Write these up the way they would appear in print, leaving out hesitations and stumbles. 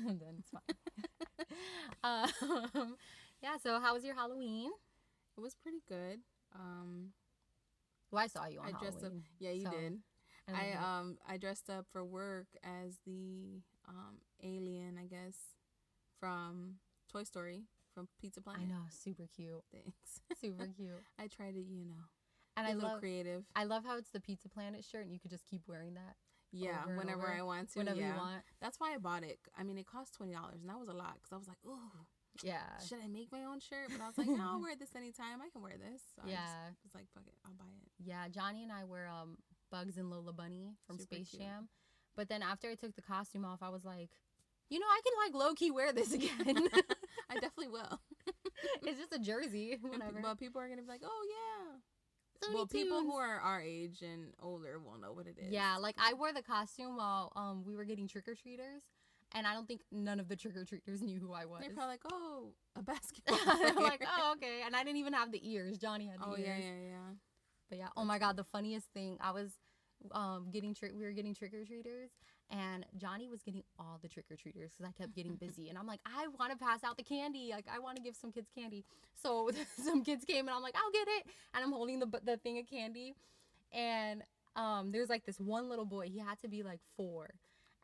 then it's fine. Yeah, so how was your Halloween? It was pretty good. Well, I saw you on I dressed up. Halloween. Yeah, you so did. I love it. I dressed up for work as the alien, I guess, from Toy Story, from Pizza I Planet. know, super cute. Thanks. Super cute. I tried to, And be a little creative. I love how it's the Pizza Planet shirt and you could just keep wearing that. Yeah, Over and whenever over, I want to. whenever Yeah, you want. that's why I bought it. I mean, it cost $20, and that was a lot because I was like, "Ooh, Yeah. should I make my own shirt?" But I was like, "No, I'll wear this anytime. I can wear this." So Yeah. I just was like, "Fuck it, I'll buy it." Yeah, Johnny and I were Bugs and Lola Bunny from Super Space cute. Jam. But then after I took the costume off, I was like, I can like low key wear this again. I definitely will. It's just a jersey, whatever. But people are gonna be like, "Oh yeah." Looney Well, people Tunes. who are our age and older will know what it is. Yeah, like I wore the costume while we were getting trick or treaters, and I don't think none of the trick or treaters knew who I was. They're probably like, "Oh, a basketball." I'm player." like, oh okay, and I didn't even have the ears. Johnny had the Oh ears. yeah. But yeah, oh my god, the funniest thing, I was we were getting trick or treaters, and Johnny was getting all the trick or treaters because I kept getting busy, and I'm like, I want to pass out the candy, like I want to give some kids candy. So some kids came, and I'm like, I'll get it, and I'm holding the thing of candy, and there's like this one little boy, he had to be like 4,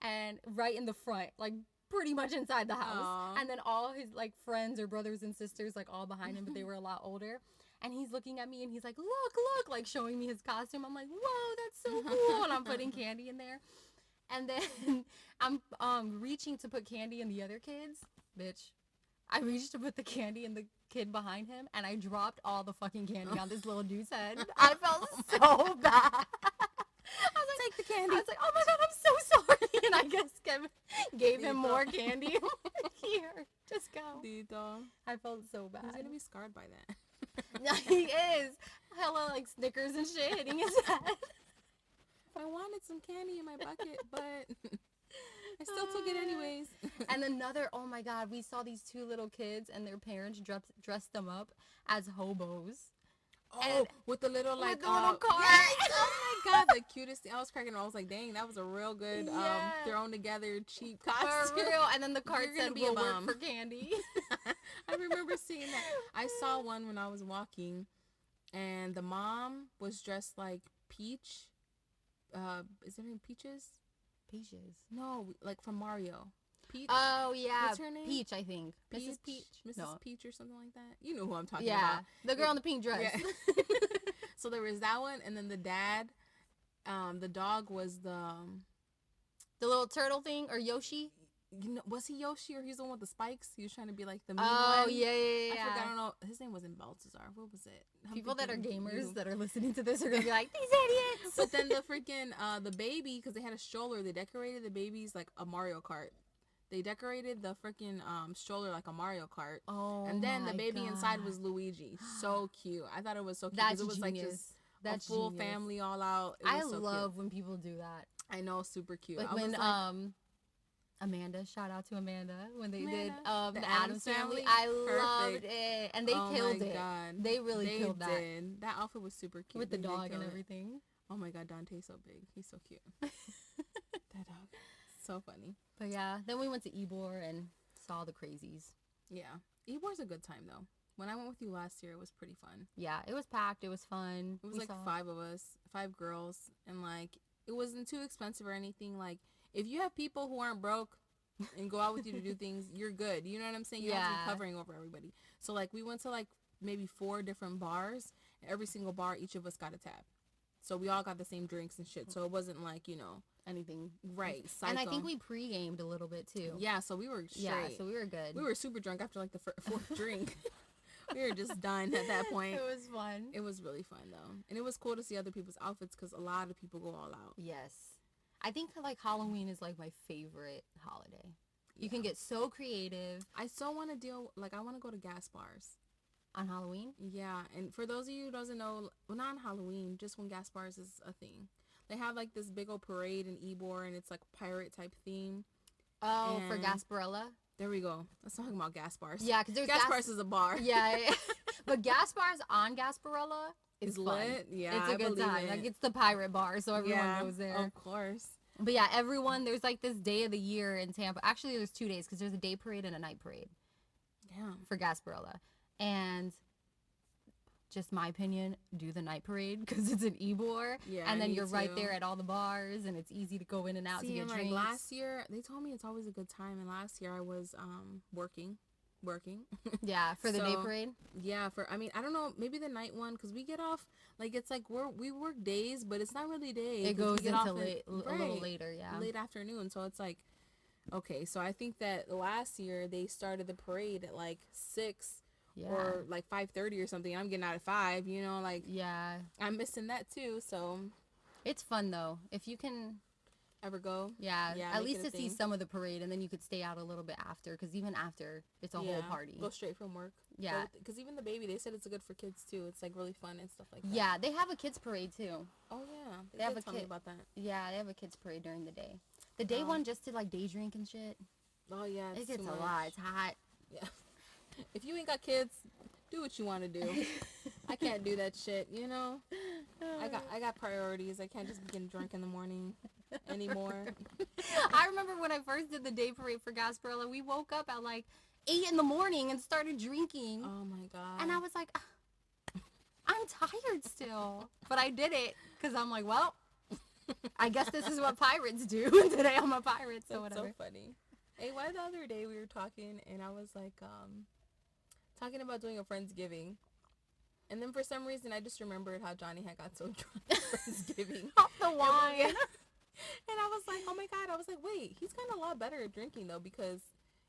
and right in the front, like pretty much inside the house. Aww. And then all his like friends or brothers and sisters like all behind him, but they were a lot older. And he's looking at me and he's like, look, like showing me his costume. I'm like, whoa, that's so cool. And I'm putting candy in there. And then I'm reaching to put candy in the other kids. Bitch. I reached to put the candy in the kid behind him, and I dropped all the fucking candy on this little dude's head. I felt so bad. I was like, Take the candy. I was like, oh my god, I'm so sorry. And I guess Kevin gave him more candy. Here, just go. Dito. I felt so bad. He's gonna be scarred by that. Yeah, he is. Hella like Snickers and shit hitting his head. I wanted some candy in my bucket, but I still took it anyways. And another, oh my god, we saw these 2 little kids and their parents dressed them up as hobos. Oh, And with the little like with the little cart. Yes! Oh my god, the cutest thing. I was cracking. I was like, dang, that was a real good Yeah. thrown together cheap For costume. real. And then the cart You're gonna said, be we'll a work bum. for candy. I remember seeing that. I saw one when I was walking, and the mom was dressed like Peach. Is her name Peaches? Peaches. No, like from Mario. Peach. Oh, yeah. What's her name? Peach, I think. Mrs. Peach. Mrs. No. Peach or something like that. You know who I'm talking Yeah. about. The girl in the pink dress. Yeah. So there was that one, and then the dad, the dog was the little turtle thing, or Yoshi. was he Yoshi or he's the one with the spikes? He was trying to be like the mean Oh, one. yeah. I forgot. I don't know. His name wasn't Baltazar. What was it? I'm People that are thinking gamers you. that are listening to this are going to be like, these idiots. But then the freaking the baby, because they had a stroller, they decorated the baby's like a Mario Kart. They decorated the freaking stroller like a Mario Kart. Oh, and then the my baby God. inside was Luigi. So cute. I thought it was so cute. That's It was genius. like just That's a full genius. family all out. It I was so love cute. when people do that. I know, super cute. Like I when was like, Amanda, shout out to Amanda, when they Amanda. did The the Addams Family. I loved it, and they oh killed my it. God. They really They killed that did. That outfit was super cute. with the They did dog kill and it. everything. Oh my God, Dante's so big. He's so cute. That dog. So funny. But yeah, then we went to Ybor and saw the crazies. Yeah. Ebor's a good time though. When I went with you last year, it was pretty fun. Yeah, it was packed. It was fun. It was We like saw- 5 of us, 5 girls, and like it wasn't too expensive or anything. Like if you have people who aren't broke and go out with you to do things, you're good. You know what I'm saying? You have to Yeah. be covering over everybody. So like we went to like maybe 4 different bars. And every single bar, each of us got a tab. So we all got the same drinks and shit. So it wasn't like, anything. right. And I psycho. think we pre-gamed a little bit too. Yeah, so we were straight. Yeah, so we were good. We were super drunk after like the 4th drink. We were just done at that point. It was fun. It was really fun though. And it was cool to see other people's outfits because a lot of people go all out. Yes. I think like Halloween is like my favorite holiday. You Yeah. can get so creative I still want to I want to go to gas bars. on Halloween. Yeah, and for those of you who doesn't know, well, not on Halloween, just when gas bars is a thing. They have like this big old parade in Ybor, and it's like pirate type theme. Oh, for And- Gasparilla? There we go. Let's talk about gas bars. Yeah, because there's gas bars is a bar. Yeah, but gas bars on Gasparilla is It's fun. lit. Yeah, It's a I good believe time. it. Like it's the pirate bar, so everyone goes there. Of course. But yeah, everyone, there's like this day of the year in Tampa. Actually, there's 2 days because there's a day parade and a night parade. Damn. For Gasparilla. And just my opinion, do the night parade because it's an Ybor. Yeah, and then me you're right too. there at all the bars and it's easy to go in and out to get and drinks. like last year, they told me it's always a good time. And last year I was working. Yeah, for the day parade. Yeah, I mean, I don't know, maybe the night one because we get off like it's like we work days, but it's not really days. It goes into a right, little later, yeah. late afternoon. So it's like, okay, so I think that last year they started the parade at like 6. Yeah. Or like 5:30 or something. I'm getting out at 5, you know, like, yeah, I'm missing that too. So it's fun though if you can ever go. Yeah, at least to see some of the parade, and then you could stay out a little bit after, because even after it's a whole party. Go straight from work. Yeah, because even the baby, they said it's good for kids too. It's like really fun and stuff like that. Yeah, they have a kids parade too. Oh yeah, they have tell me about that. Yeah, they have a kids parade during the day. The day one just to like day drink and shit. Oh yeah, it gets a lot. It's hot. Yeah. If you ain't got kids, do what you want to do. I can't do that shit, you know. I got priorities. I can't just be getting drunk in the morning anymore. I remember when I first did the day parade for Gasparilla, we woke up at like 8 in the morning and started drinking. Oh my god. And I was like, I'm tired still, but I did it because I'm like, well, I guess this is what pirates do. Today I'm a pirate, so That's whatever. So funny. Hey, why the other day we were talking and I was like, talking about doing a Friendsgiving. And then for some reason I just remembered how Johnny had got so drunk at Friendsgiving. Off the wine. And I was like, oh my god. I was like, wait, he's kind of a lot better at drinking though, because,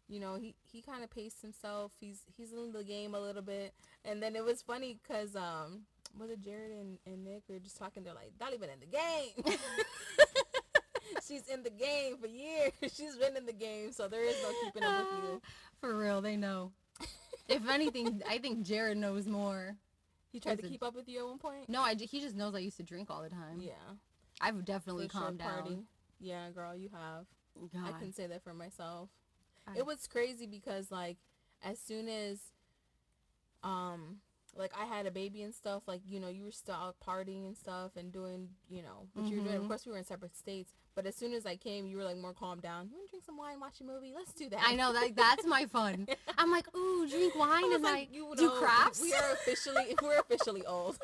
you know, he kind of paced himself. He's in the game a little bit. And then it was funny because, was it Jared and Nick? We were just talking. They're like, Dolly been in the game. She's in the game for years. She's been in the game, so there is no keeping up with you. For real, they know. If anything, I think Jared knows more. He tried to keep up with you at one point? No, he just knows I used to drink all the time. Yeah. I've definitely calmed down. Yeah, girl, you have. God. I can say that for myself. It was crazy because, like, as soon as, like, I had a baby and stuff, like, you know, you were still out partying and stuff and doing, you know, what you were doing. Of course, we were in separate states, but as soon as I came, you were, like, more calmed down. You want to drink some wine, watch a movie? Let's do that. I know, that's my fun. I'm like, ooh, drink wine and, like, do crafts? We're officially old.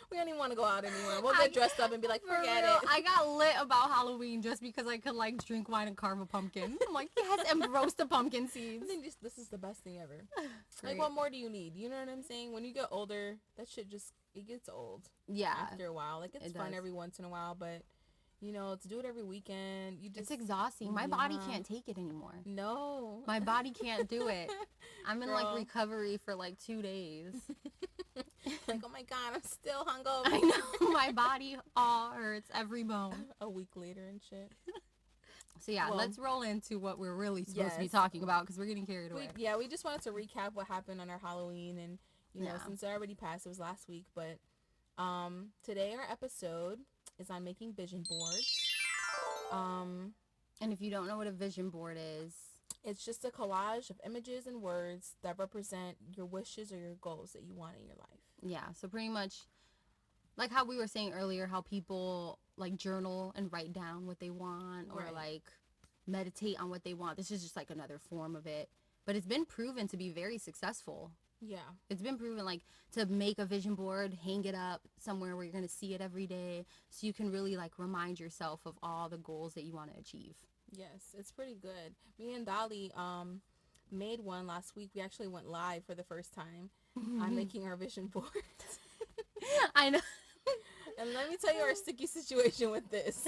We don't even want to go out anymore. We'll get dressed up and be like, forget it. I got lit about Halloween just because I could, like, drink wine and carve a pumpkin. I'm like, yes, and roast the pumpkin seeds. I think this is the best thing ever. Like, what more do you need? You know what I'm saying? When you get older, that shit just, it gets old. Yeah. After a while. Like, it's fun every once in a while, but, you know, to do it every weekend, it's exhausting. My body can't take it anymore. No. My body can't do it. I'm in, like, recovery for, like, 2 days. Like, oh my god, I'm still hungover. I know. My body all hurts, every bone. A week later and shit. So yeah, let's roll into what we're really supposed to be talking about, because we're getting carried away. We just wanted to recap what happened on our Halloween, and you know, since it already passed, it was last week, but today our episode is on making vision boards. And if you don't know what a vision board is, it's just a collage of images and words that represent your wishes or your goals that you want in your life. Yeah, so pretty much like how we were saying earlier, how people like journal and write down what they want, or like meditate on what they want. This is just like another form of it, but it's been proven to be very successful. Yeah, it's been proven, like, to make a vision board, hang it up somewhere where you're going to see it every day, so you can really like remind yourself of all the goals that you want to achieve. Yes, it's pretty good. Me and Dolly made one last week. We actually went live for the first time on making our vision boards. I know. And let me tell you our sticky situation with this.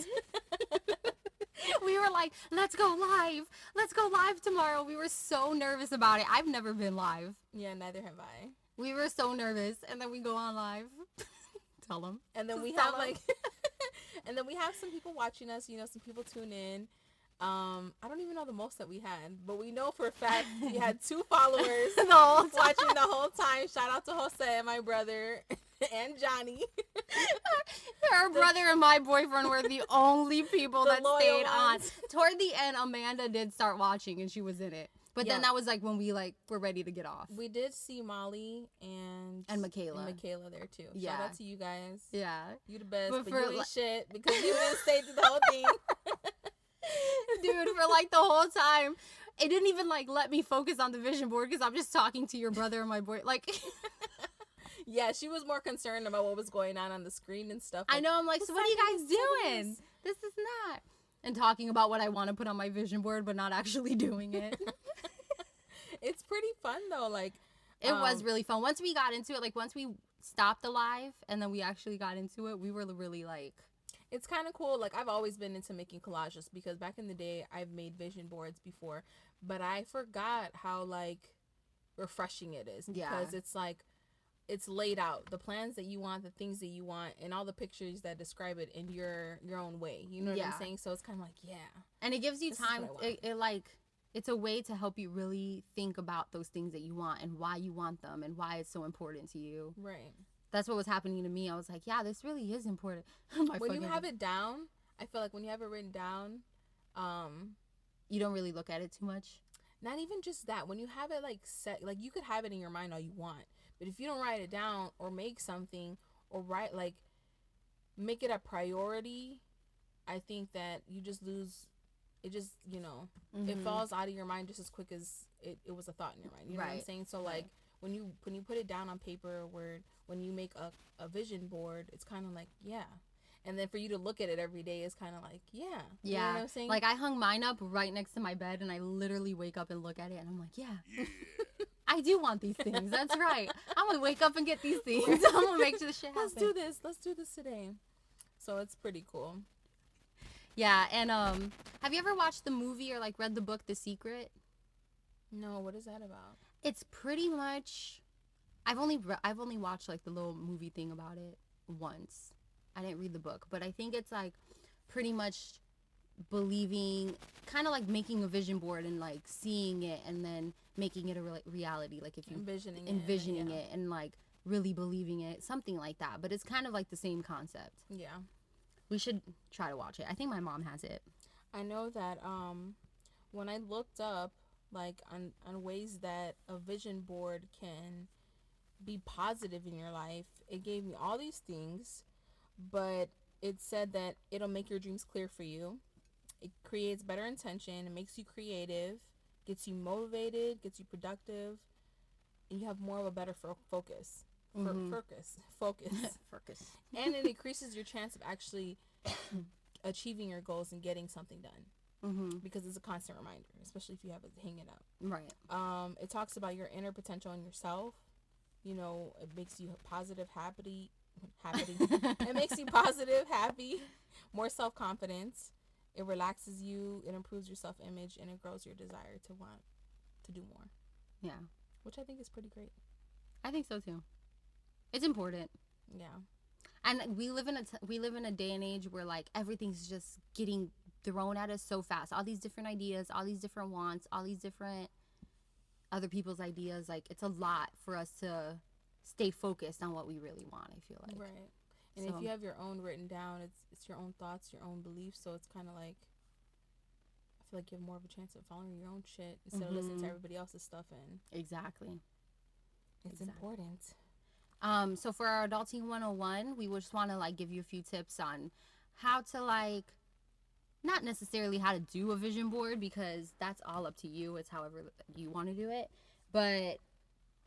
We were like, let's go live tomorrow. We were so nervous about it. I've never been live. Yeah, neither have I. We were so nervous, and then we go on live. Tell them. And then we have like and then we have some people watching us, you know, some people tune in. I don't even know the most that we had, but we know for a fact we had 2 followers watching the whole time. Shout out to Jose, my brother, and Johnny. Her brother and my boyfriend were the only people that stayed on. Toward the end, Amanda did start watching, and she was in it. But then that was like when we like were ready to get off. We did see Molly and Michaela. And Michaela there too. Yeah. Shout out to you guys. Yeah. You the best. But for, you ain't shit because you didn't stay through the whole thing. Dude, for like the whole time. It didn't even like let me focus on the vision board because I'm just talking to your brother and my boy. Like, yeah, she was more concerned about what was going on the screen and stuff. Like, I know. I'm like, so what are you guys doing? This is not. And talking about what I want to put on my vision board, but not actually doing it. It's pretty fun though. Like, it was really fun. Once we got into it, like once we stopped the live and then we actually got into it, we were really like. It's kind of cool. Like, I've always been into making collages because back in the day, I've made vision boards before, but I forgot how, like, refreshing it is because it's, like, it's laid out. The plans that you want, the things that you want, and all the pictures that describe it in your own way. You know what I'm saying? So it's kind of like, yeah. And it gives you time. It's a way to help you really think about those things that you want and why you want them and why it's so important to you. Right. That's what was happening to me. I was like, yeah, this really is important. When you have it down, I feel like when you have it written down, you don't really look at it too much. Not even just that. When you have it like set, like you could have it in your mind all you want, but if you don't write it down or make something or make it a priority, I think that you just lose. It just, it falls out of your mind just as quick as it was a thought in your mind. You know what I'm saying? So like. When you put it down on paper or word, when you make a vision board, it's kind of like, yeah. And then for you to look at it every day is kind of like, yeah. Yeah. You know what I'm saying? Like I hung mine up right next to my bed and I literally wake up and look at it and I'm like, yeah. I do want these things. That's right. I'm going to wake up and get these things. I'm going to make sure the shit happens. Let's do this today. So it's pretty cool. Yeah. And have you ever watched the movie or like read the book, The Secret? No. What is that about? It's pretty much, I've only watched like the little movie thing about it once. I didn't read the book, but I think it's like pretty much believing, kind of like making a vision board and like seeing it and then making it a reality. Like if you envisioning it and like really believing it, something like that. But it's kind of like the same concept. Yeah. We should try to watch it. I think my mom has it. I know that when I looked up like on ways that a vision board can be positive in your life, it gave me all these things, but it said that it'll make your dreams clear for you. It creates better intention. It makes you creative, gets you motivated, gets you productive, and you have more of a better focus. Focus. And it increases your chance of actually achieving your goals and getting something done. Because it's a constant reminder, especially if you have it hanging up. Right. It talks about your inner potential in yourself. It makes you positive, happy. It makes you positive, happy, more self-confidence. It relaxes you. It improves your self-image, and it grows your desire to want to do more. Yeah. Which I think is pretty great. I think so too. It's important. Yeah. And we live in a day and age where like everything's just getting thrown at us so fast. All these different ideas, all these different wants, all these different other people's ideas. Like it's a lot for us to stay focused on what we really want, I feel like. Right. And if you have your own written down, it's your own thoughts, your own beliefs. So it's kind of like, I feel like you have more of a chance of following your own shit instead of listening to everybody else's stuff. And exactly. It's important. So for our Adulting 101, we just want to like give you a few tips on how to like, not necessarily how to do a vision board because that's all up to you. It's however you want to do it. But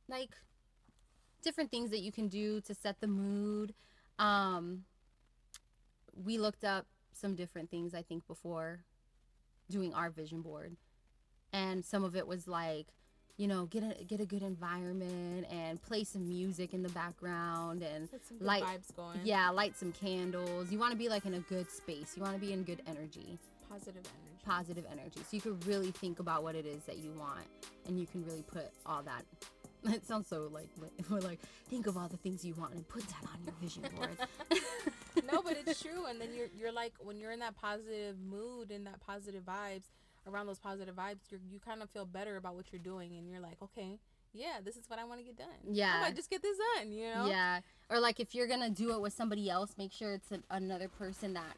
like different things that you can do to set the mood. We looked up some different things, I think, before doing our vision board. And some of it was like, get a good environment and play some music in the background and some good vibes going. Yeah, light some candles. You want to be like in a good space. You want to be in good energy. Positive energy. So you could really think about what it is that you want, and you can really put all that. It sounds so like we're like think of all the things you want and put that on your vision board. No, but it's true. And then you're like when you're in that positive mood and that positive vibes. Around those positive vibes, you kind of feel better about what you're doing, and you're like, okay, yeah, this is what I want to get done. Yeah, I might just get this done, Yeah, or like if you're gonna do it with somebody else, make sure it's another person that,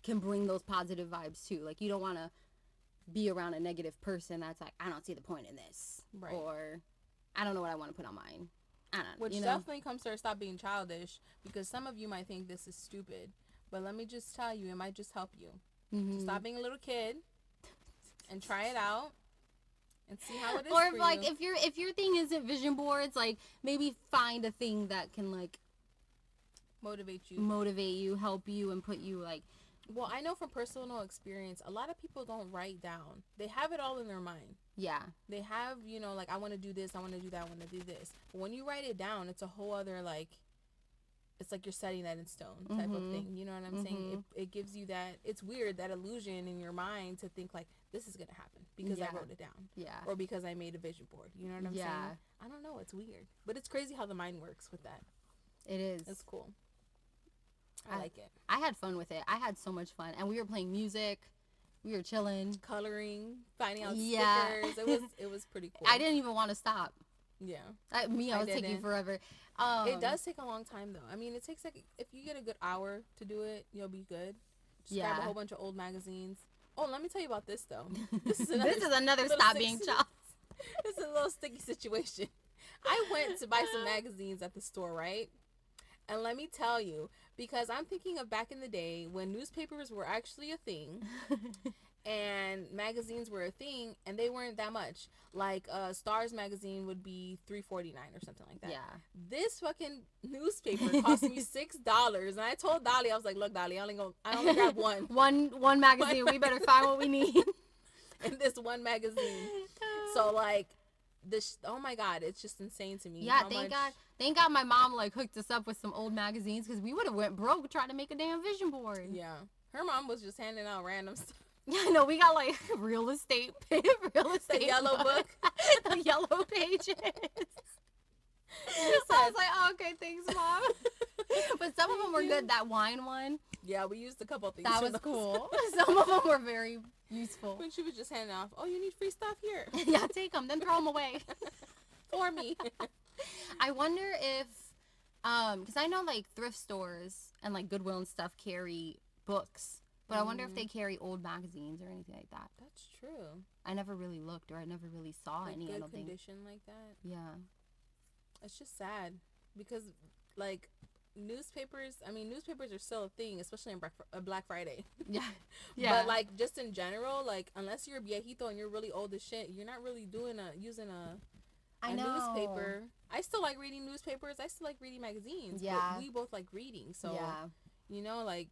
can bring those positive vibes too. Like you don't want to be around a negative person that's like, I don't see the point in this. Right. Or I don't know what I want to put on mine. I don't know. Which you know? definitely comes to stop being childish, because some of you might think this is stupid. But let me just tell you, it might just help you. Mm-hmm. So stop being a little kid and try it out and see how it is. Or for like you. if your thing isn't vision boards, like maybe find a thing that can like motivate you, help you, and put you like. Well, I know from personal experience, a lot of people don't write down. They have it all in their mind. Yeah. They have, like, I want to do this, I want to do that, I want to do this. But when you write it down, it's a whole other, like, it's like you're setting that in stone type of thing. You know what I'm saying? It gives you that, it's weird, that illusion in your mind to think, like, this is going to happen because I wrote it down. Yeah. Or because I made a vision board. You know what I'm saying? I don't know. It's weird. But it's crazy how the mind works with that. It is. It's cool. I like it. I had fun with it. I had so much fun. And we were playing music. We were chilling. Coloring. Finding out stickers. It was pretty cool. I didn't even want to stop. Yeah. I was taking forever. It does take a long time, though. I mean, it takes, like, if you get a good hour to do it, you'll be good. Just grab a whole bunch of old magazines. Oh, let me tell you about this, though. This is another stop being child. This is a little sticky situation. I went to buy some magazines at the store, right? And let me tell you, because I'm thinking of back in the day when newspapers were actually a thing and magazines were a thing, and they weren't that much. Like Stars magazine would be $3.49 or something like that. Yeah. This fucking newspaper cost me $6, and I told Dolly, I was like, "Look, Dolly, I only grab one. one magazine. We better find what we need in this one magazine." So like. Oh my God, it's just insane to me. Yeah, thank God my mom like hooked us up with some old magazines, because we would have went broke trying to make a damn vision board. Yeah, her mom was just handing out random stuff. Yeah, no, we got like real estate the yellow book, the yellow pages. So I was like, oh, okay, thanks, Mom. But some of them were good. That wine one. Yeah, we used a couple of things. That was cool. Some of them were very useful. When she was just handing off, oh, you need free stuff here. Yeah, take them, then throw them away. For me. I wonder if, because I know like thrift stores and like Goodwill and stuff carry books, but I wonder if they carry old magazines or anything like that. That's true. I never really looked, or I never really saw like any. Good I don't condition think. like that. Yeah. It's just sad because, like, newspapers are still a thing, especially on Black Friday. Yeah. Yeah. But, like, just in general, like, unless you're viejito and you're really old as shit, you're not really using a newspaper. I still like reading newspapers. I still like reading magazines. Yeah. But we both like reading. So, like,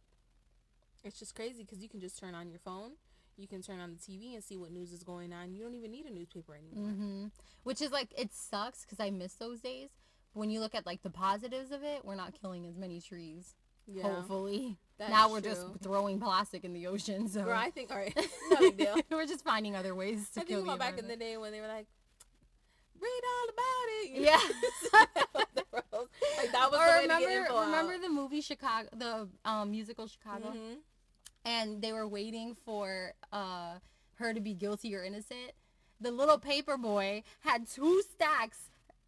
it's just crazy because you can just turn on your phone. You can turn on the TV and see what news is going on. You don't even need a newspaper anymore. Mm-hmm. Which is, like, it sucks because I miss those days. But when you look at, like, the positives of it, we're not killing as many trees. Yeah. Hopefully. Now we're just throwing plastic in the ocean. So. Girl, I think, all right, no big deal. We're just finding other ways to kill the environment. Back in the day when they were like, read all about it. You know? Like, that was the way to get info remember out. the movie Chicago, the musical Chicago? Mm-hmm. And they were waiting for her to be guilty or innocent. The little paper boy had 2 stacks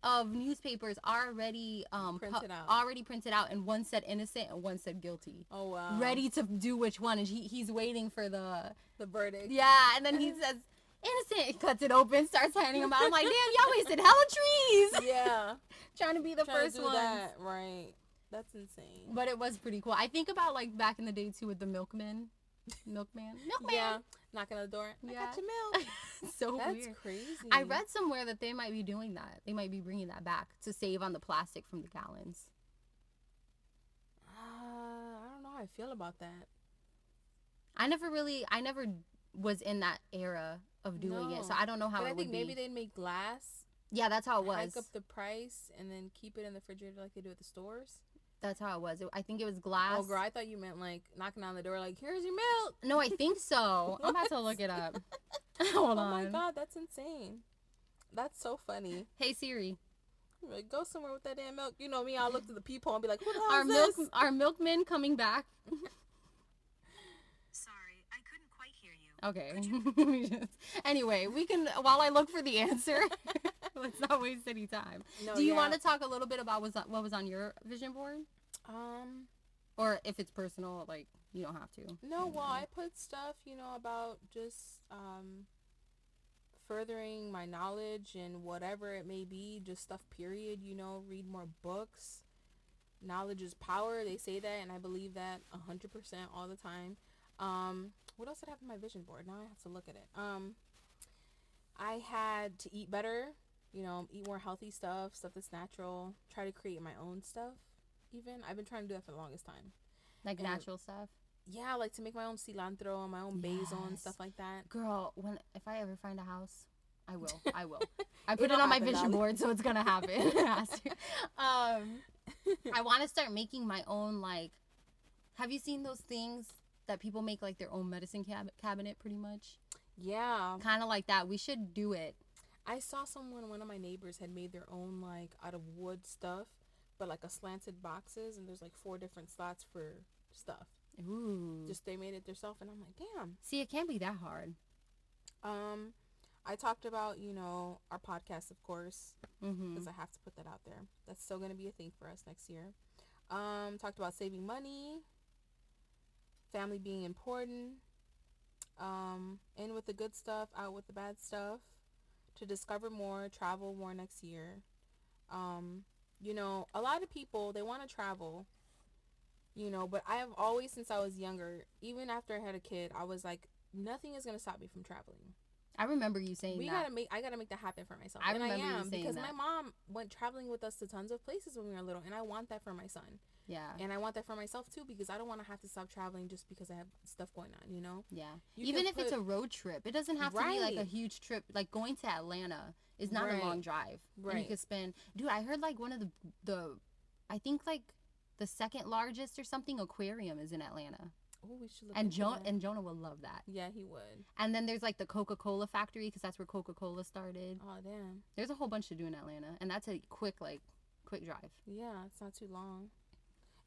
of newspapers already printed out, and one said innocent and one said guilty. Oh wow! Ready to do which one, and he's waiting for the verdict. Yeah, and then he says innocent. He cuts it open, starts handing them out. I'm like, damn, y'all wasted hella trees. Yeah, trying to be the first one. Right. That's insane. But it was pretty cool. I think about like back in the day too with the milkman. Yeah, knocking on the door. I got your milk. So that's weird. Crazy. I read somewhere that they might be doing that. They might be bringing that back to save on the plastic from the gallons. I don't know how I feel about that. I never was in that era of doing it, so I don't know how but it I think would maybe be. they'd make glass. Yeah, that's how it was. Hike up the price and then keep it in the refrigerator like they do at the stores. That's how it was. I think it was glass. Oh, girl, I thought you meant like knocking on the door, like, here's your milk. No, I think so. I'm about to look it up. Hold on. Oh my God, that's insane. That's so funny. Hey Siri. Like, go somewhere with that damn milk. You know me, I'll look to the peephole and be like, who the hell is this? Our milkman coming back. Sorry, I couldn't quite hear you. Okay. Anyway, we can, while I look for the answer, let's not waste any time. No, Do you want to talk a little bit about what was on your vision board? Or if it's personal, like, you don't have to. No, well, I put stuff, about just, furthering my knowledge and whatever it may be, just stuff period, you know, read more books. Knowledge is power. They say that, and I believe that 100% all the time. What else did I have on my vision board? Now I have to look at it. I had to eat better, you know, eat more healthy stuff that's natural. Try to create my own stuff. Even I've been trying to do that for the longest time. Like natural stuff. Yeah, like to make my own cilantro and my own basil and stuff like that. Girl, if I ever find a house, I will. I put it on my vision board, so it's gonna happen. It has to. I want to start making my own, like, have you seen those things that people make, like, their own medicine cabinet, pretty much? Yeah. Kind of like that. We should do it. I saw one of my neighbors had made their own, like, out of wood stuff, but, like, a slanted boxes, and there's, like, 4 different slots for stuff. Ooh. Just they made it themselves, and I'm like, damn. See, it can't be that hard. I talked about, you know, our podcast, of course, because I have to put that out there. That's still going to be a thing for us next year. Talked about saving money, family being important, in with the good stuff, out with the bad stuff, to discover more, travel more next year. You know, a lot of people, they want to travel, you know, but I have always, since I was younger, even after I had a kid, I was like, nothing is going to stop me from traveling. I remember you saying that. I gotta make that happen for myself. I remember you saying because that. my mom went traveling with us to tons of places when we were little, and I want that for my son. Yeah. And I want that for myself too, because I don't want to have to stop traveling just because I have stuff going on, you know? Yeah. Even if it's a road trip, it doesn't have to be like a huge trip. Like going to Atlanta is not a long drive. Right. And you could spend, dude, I heard like one of the I think like the second largest or something aquarium is in Atlanta. Oh, we should look and Jonah will love that. Yeah, he would. And then there's like the Coca-Cola factory, because that's where Coca-Cola started. Oh, damn. There's a whole bunch to do in Atlanta, and that's a quick drive. Yeah, it's not too long.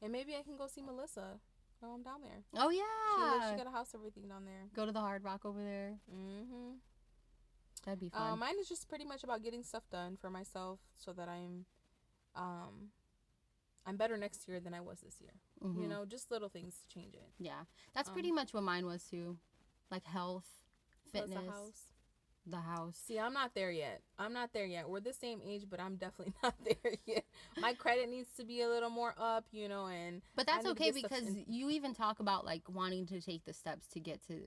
And maybe I can go see Melissa while I'm down there. Oh, yeah. She got a house, everything down there. Go to the Hard Rock over there. Mm-hmm. That'd be fun. Mine is just pretty much about getting stuff done for myself so that I'm better next year than I was this year. Mm-hmm. You know, just little things to change it. Yeah. That's pretty much what mine was too. Like health, fitness. The house. See, I'm not there yet. We're the same age, but I'm definitely not there yet. My credit needs to be a little more up, you know, But that's okay, because you even talk about like wanting to take the steps to get to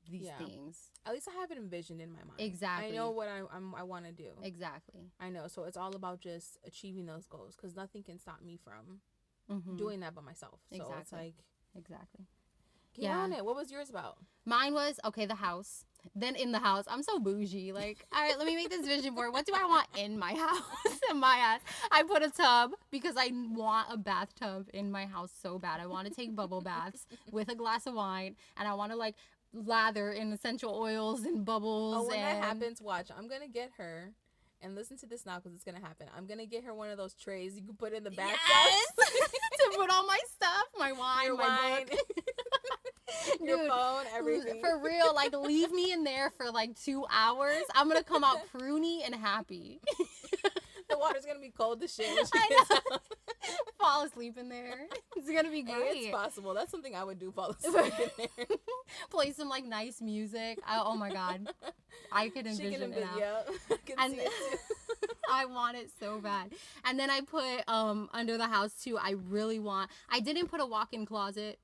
these things. At least I have it envisioned in my mind. Exactly. I know what I want to do. Exactly. I know. So it's all about just achieving those goals, because nothing can stop me from doing that by myself. So it's like... Exactly. Get on it. What was yours about? Mine was, the house. Then in the house, I'm so bougie. Like, all right, let me make this vision board. What do I want in my house? In my house, I put a tub because I want a bathtub in my house so bad. I want to take bubble baths with a glass of wine, and I want to like lather in essential oils and bubbles. Oh, when that happens, watch. I'm gonna get her. And listen to this now, because it's going to happen. I'm going to get her one of those trays you can put in the bathtub. Yes! To put all my stuff, my wine, my book. Your phone, everything. For real, like, leave me in there for, like, 2 hours. I'm going to come out pruny and happy. The water's going to be cold as shit. I know. Fall asleep in there. It's going to be great. Hey, it's possible. That's something I would do, fall asleep in there. Play some, like, nice music. Oh, my God. I could envision it now. I can see it too. I want it so bad. And then I put under the house, too, I didn't put a walk-in closet,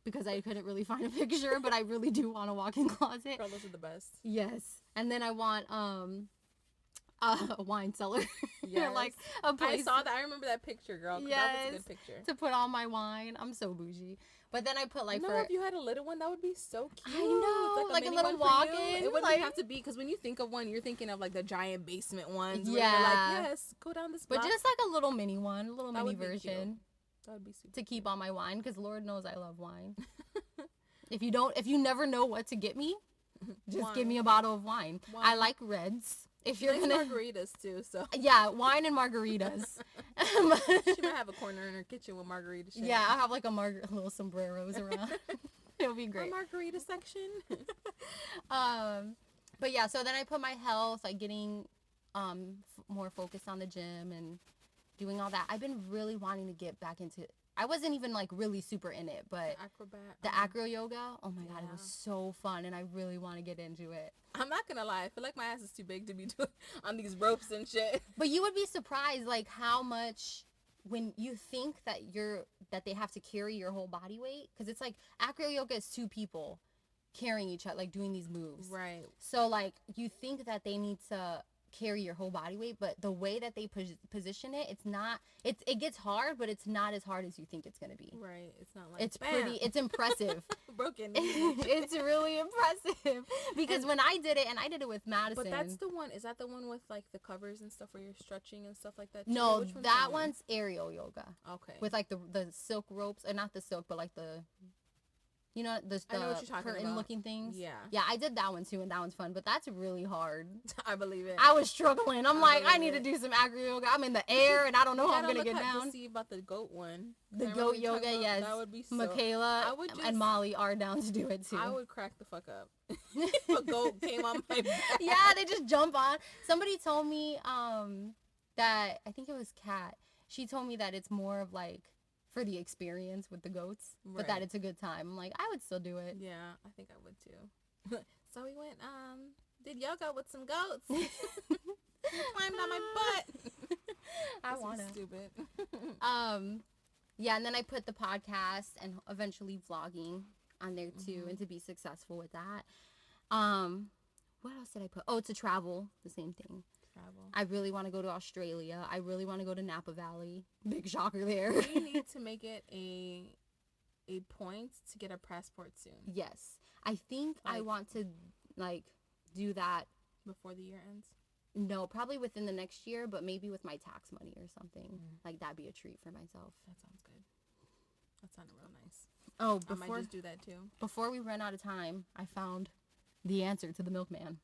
because I couldn't really find a picture, but I really do want a walk-in closet. Girl, those are the best. Yes. And then I want a wine cellar. Yeah, like a place. I saw that. I remember that picture, girl. Yes. That was a good picture. To put all my wine. I'm so bougie. But then I put like if you had a little one, that would be so cute. I know. Like a little walk-in. It wouldn't have to be, because when you think of one, you're thinking of like the giant basement ones. Yeah. Where you're like, yes, go down this block. But just like a little mini one, a little mini version. That would be super to keep all my wine, because Lord knows I love wine. If you never know what to get me, just give me a bottle of wine. I like reds. If you're gonna margaritas too, so yeah, wine and margaritas. She might have a corner in her kitchen with margarita shit. Yeah, I have like a little sombreros around. It'll be great. A margarita section. But yeah, so then I put my health, like getting more focused on the gym and doing all that. I've been really wanting to get back into I wasn't even like really super in it, but the acro yoga, oh my God, it was so fun, and I really want to get into it. I'm not gonna lie, I feel like my ass is too big to be doing on these ropes and shit. But you would be surprised, like, how much, when you think that they have to carry your whole body weight, because it's like acro yoga is 2 people carrying each other, like doing these moves. Right. So like you think that they need to carry your whole body weight, but the way that they position it, it gets hard, but it's not as hard as you think it's gonna be. Right. It's not like it's impressive. Broken. It's really impressive because when I did it, and I did it with Madison. But that's the one. Is that the one with like the covers and stuff where you're stretching and stuff like that? Too? No, that one's aerial yoga. Okay. With like the silk ropes, or not the silk, but like the. You know, the curtain-looking things? Yeah. Yeah, I did that one, too, and that one's fun. But that's really hard. I believe it. I was struggling. I need to do some acro yoga. I'm in the air, and I don't know how I'm going to get down. See about the goat one. The goat yoga, yes. That would be so... Michaela and Molly are down to do it, too. I would crack the fuck up. If a goat came on my back. Yeah, they just jump on. Somebody told me that, I think it was Kat. She told me that it's more of, like, for the experience with the goats, but that it's a good time. I'm like, I would still do it. Yeah, I think I would too. So we went, did yoga with some goats. Climbed on my butt. I want to. Stupid. Yeah, and then I put the podcast and eventually vlogging on there too, and to be successful with that. What else did I put? Oh, to travel, the same thing. I really want to go to Australia. I really want to go to Napa Valley. Big shocker there. We need to make it a point to get a passport soon. Yes. I think I want to, like, do that. Before the year ends? No, probably within the next year, but maybe with my tax money or something. Like, that'd be a treat for myself. That sounds good. That sounded real nice. Oh, I might just do that too. Before we run out of time, I found the answer to the milkman.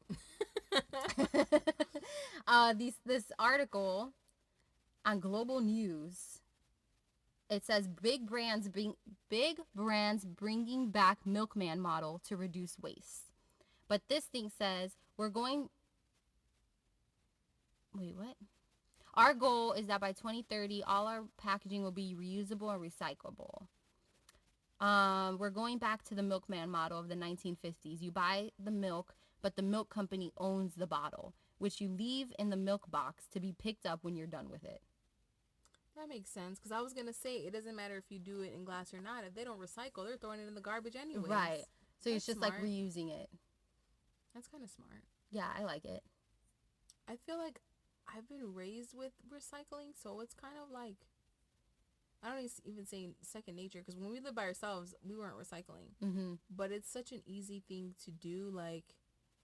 This article on Global News, it says big brands bringing back milkman model to reduce waste. But this thing says wait, what? Our goal is that by 2030 all our packaging will be reusable and recyclable. We're going back to the milkman model of the 1950s. You buy the milk, but the milk company owns the bottle, which you leave in the milk box to be picked up when you're done with it. That makes sense, because I was going to say, it doesn't matter if you do it in glass or not. If they don't recycle, they're throwing it in the garbage anyway. Right. So it's just smart. Like reusing it. That's kind of smart. Yeah, I like it. I feel like I've been raised with recycling, so it's kind of like, I don't even say second nature, because when we lived by ourselves, we weren't recycling. Mm-hmm. But it's such an easy thing to do, like,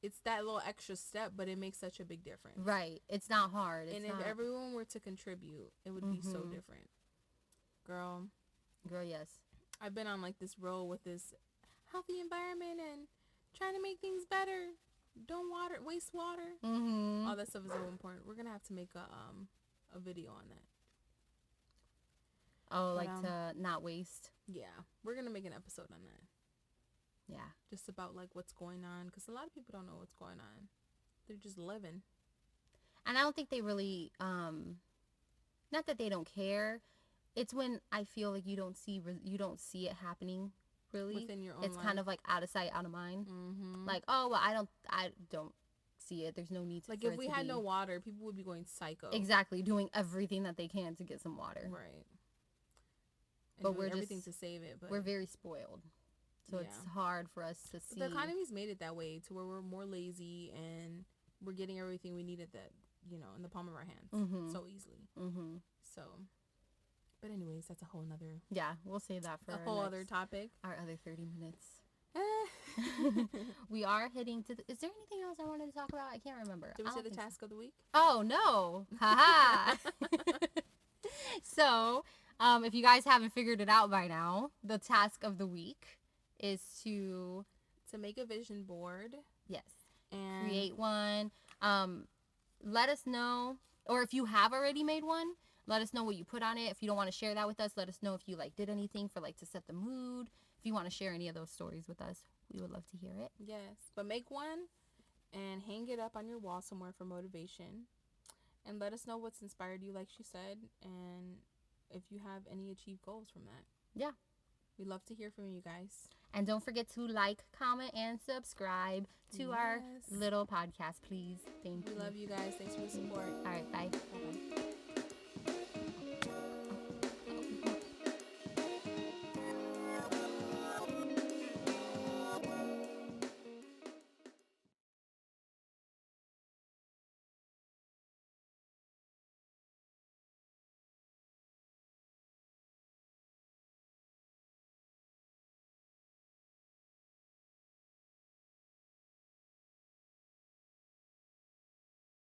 it's that little extra step, but it makes such a big difference. Right. It's not hard. If everyone were to contribute, it would be so different. Girl, yes. I've been on like this roll with this healthy environment and trying to make things better. Don't waste water. Mm-hmm. All that stuff is so important. We're gonna have to make a video on that. Oh, but, like to not waste. Yeah, we're gonna make an episode on that. Yeah. Just about like what's going on, because a lot of people don't know what's going on. They're just living. And I don't think they really, not that they don't care. It's when I feel like you don't see it happening really. Within your own It's life. Kind of like out of sight, out of mind. Mm-hmm. Like, oh, well, I don't see it. There's no need to. Like if we had no water, people would be going psycho. Exactly. Doing everything that they can to get some water. Right. And but we're everything just, to save it. But we're very spoiled. So it's hard for us to see. But the economy's made it that way to where we're more lazy and we're getting everything we need at that, in the palm of our hands so easily. Mm-hmm. So, but anyways, that's a whole nother. Yeah, we'll save that for a whole other topic. Our other 30 minutes. We are hitting to. Is there anything else I wanted to talk about? I can't remember. Did we say the task of the week? Oh no! Haha. So, if you guys haven't figured it out by now, the task of the week is to make a vision board. Yes. And create one. Let us know, or if you have already made one, let us know what you put on it. If you don't want to share that with us, let us know if you did anything for to set the mood. If you want to share any of those stories with us, we would love to hear it. Yes, but make one and hang it up on your wall somewhere for motivation, and let us know what's inspired you, like she said, and if you have any achieved goals from that. Yeah. We love to hear from you guys. And don't forget to like, comment, and subscribe to our little podcast, please. Thank you. We love you guys. Thanks for the support. All right, bye. Bye-bye.